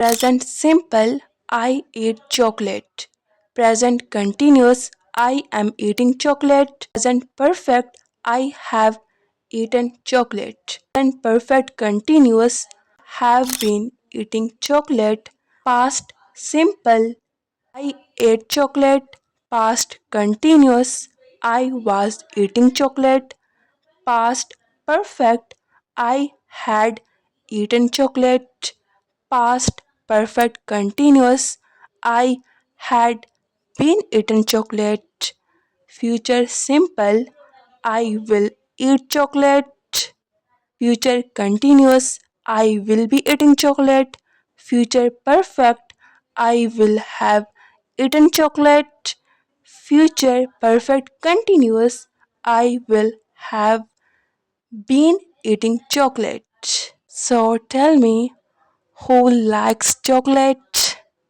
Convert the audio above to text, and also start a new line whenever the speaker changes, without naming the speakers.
Present simple, I ate chocolate. Present continuous, I am eating chocolate. Present perfect, I have eaten chocolate. Present perfect continuous, have been eating chocolate. Past simple, I ate chocolate. Past continuous, I was eating chocolate. Past perfect, I had eaten chocolate. Past perfect continuous, I had been eaten chocolate. Future simple, I will eat chocolate. Future continuous, I will be eating chocolate. Future perfect, I will have eaten chocolate. Future perfect continuous, I will have been eating chocolate. So tell me, who likes chocolate?